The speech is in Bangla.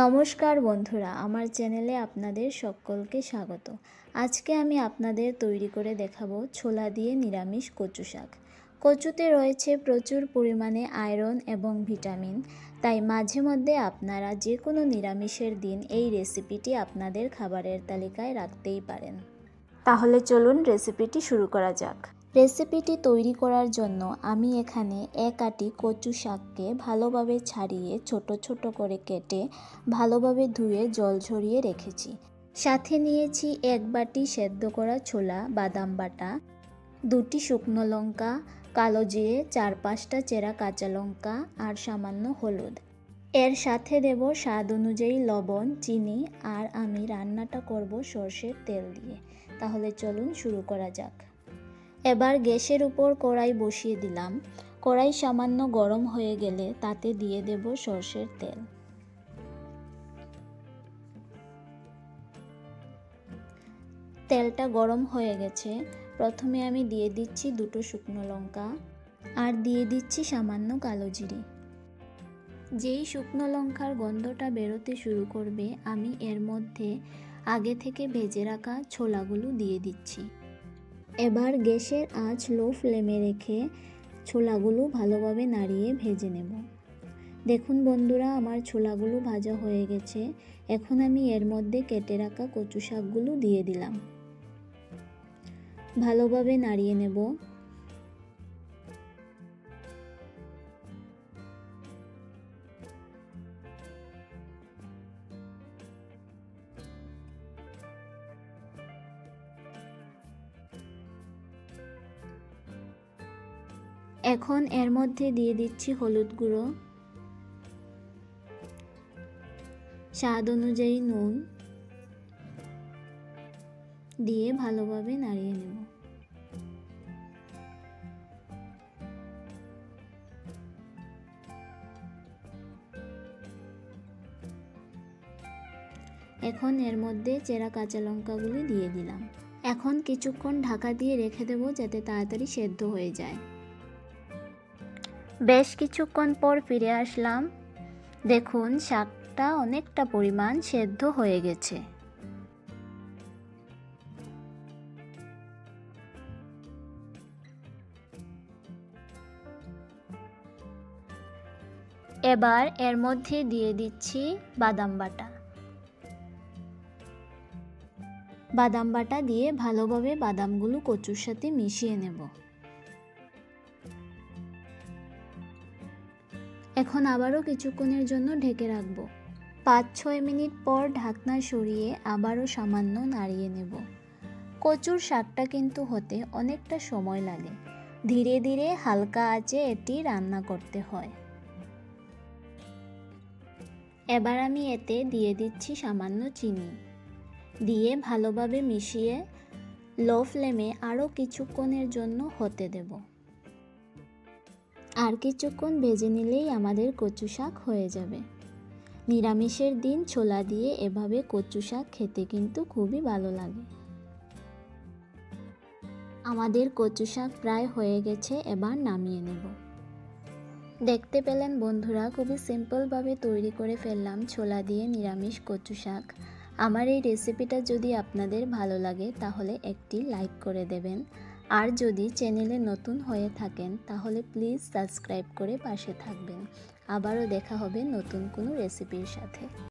নমস্কার বন্ধুরা, আমার চ্যানেলে আপনাদের সকলকে স্বাগত। আজকে আমি আপনাদের তৈরি করে দেখাবো ছোলা দিয়ে নিরামিষ কচু শাক। কচুতে রয়েছে প্রচুর পরিমাণে আয়রন এবং ভিটামিন, তাই মাঝে মধ্যে আপনারা যে কোনো নিরামিষের দিন এই রেসিপিটি আপনাদের খাবারের তালিকায় রাখতেই পারেন। তাহলে চলুন রেসিপিটি শুরু করা যাক। রেসিপিটি তৈরি করার জন্য আমি এখানে এক আটি কচু শাককে ভালোভাবে ছাড়িয়ে ছোট ছোট করে কেটে ভালোভাবে ধুয়ে জল ঝরিয়ে রেখেছি। সাথে নিয়েছি এক বাটি সেদ্ধ করা ছোলা, বাদাম বাটা, 2টি শুকনো লঙ্কা, কালো জিরে, 4-5টা চেরা কাঁচা লঙ্কা আর সামান্য হলুদ। এর সাথে দেব স্বাদ অনুযায়ী লবণ, চিনি আর আমি রান্নাটা করব সরষের তেল দিয়ে। তাহলে চলুন শুরু করা যাক। এবার গ্যাসের উপর কড়াই বসিয়ে দিলাম। কড়াই সামান্য গরম হয়ে গেলে তাতে দিয়ে দেব সরষের তেল। তেলটা গরম হয়ে গেছে। প্রথমে আমি দিয়ে দিচ্ছি 2টো শুকনো লঙ্কা আর দিয়ে দিচ্ছি সামান্য কালো জিরে। যেই শুকনো লঙ্কার গন্ধটা বেরোতে শুরু করবে, আমি এর মধ্যে আগে থেকে ভেজে রাখা ছোলাগুলো দিয়ে দিচ্ছি। এবার গ্যাসের আঁচ লো ফ্লেমে রেখে ছোলাগুলো ভালোভাবে নাড়িয়ে ভেজে নেব। দেখুন বন্ধুরা, আমার ছোলাগুলো ভাজা হয়ে গেছে। এখন আমি এর মধ্যে কেটে রাখা কচু শাকগুলো দিয়ে দিলাম। ভালোভাবে নাড়িয়ে নেব। এখন এর মধ্যে দিয়ে দিচ্ছি হলুদ গুঁড়ো, স্বাদ অনুযায়ী নুন দিয়ে ভালোভাবে নাড়িয়ে নেব। এখন এর মধ্যে চেরা কাঁচা লঙ্কাগুলি দিয়ে দিলাম। এখন কিছুক্ষণ ঢাকা দিয়ে রেখে দেব যাতে তাড়াতাড়ি সেদ্ধ হয়ে যায়। বেশ কিছুক্ষণ পর ফিরে আসলাম। দেখুন শাকটা অনেকটা পরিমাণ সেদ্ধ হয়ে গেছে। এবার এর মধ্যে দিয়ে দিচ্ছি বাদাম বাটা। বাদাম বাটা দিয়ে ভালোভাবে বাদামগুলো কচুর সাথে মিশিয়ে নেব। এখন আবারও কিছুক্ষণের জন্য ঢেকে রাখব। 5-6 মিনিট পর ঢাকনা সরিয়ে আবারও সামান্য নাড়িয়ে নেব। কচুর শাকটা কিন্তু হতে অনেকটা সময় লাগে। ধীরে ধীরে হালকা আঁচে এটি রান্না করতে হয়। এবার আমি এতে দিয়ে দিচ্ছি সামান্য চিনি। দিয়ে ভালোভাবে মিশিয়ে লো ফ্লেমে আরও কিছুক্ষণের জন্য হতে দেব। আর কিছুক্ষণ ভেজে নিলেই আমাদের কচু শাক হয়ে যাবে। নিরামিষের দিন ছোলা দিয়ে এভাবে কচু শাক খেতে কিন্তু খুবই ভালো লাগে। আমাদের কচু শাক প্রায় হয়ে গেছে, এবার নামিয়ে নেব। দেখতে পেলেন বন্ধুরা, খুবই সিম্পলভাবে তৈরি করে ফেললাম ছোলা দিয়ে নিরামিষ কচু শাক। আমার এই রেসিপিটা যদি আপনাদের ভালো লাগে তাহলে একটি লাইক করে দেবেন। আর যদি চ্যানেলে নতুন হয়ে থাকেন তাহলে প্লিজ সাবস্ক্রাইব করে পাশে থাকবেন। আবারও দেখা হবে নতুন কোনো রেসিপির সাথে।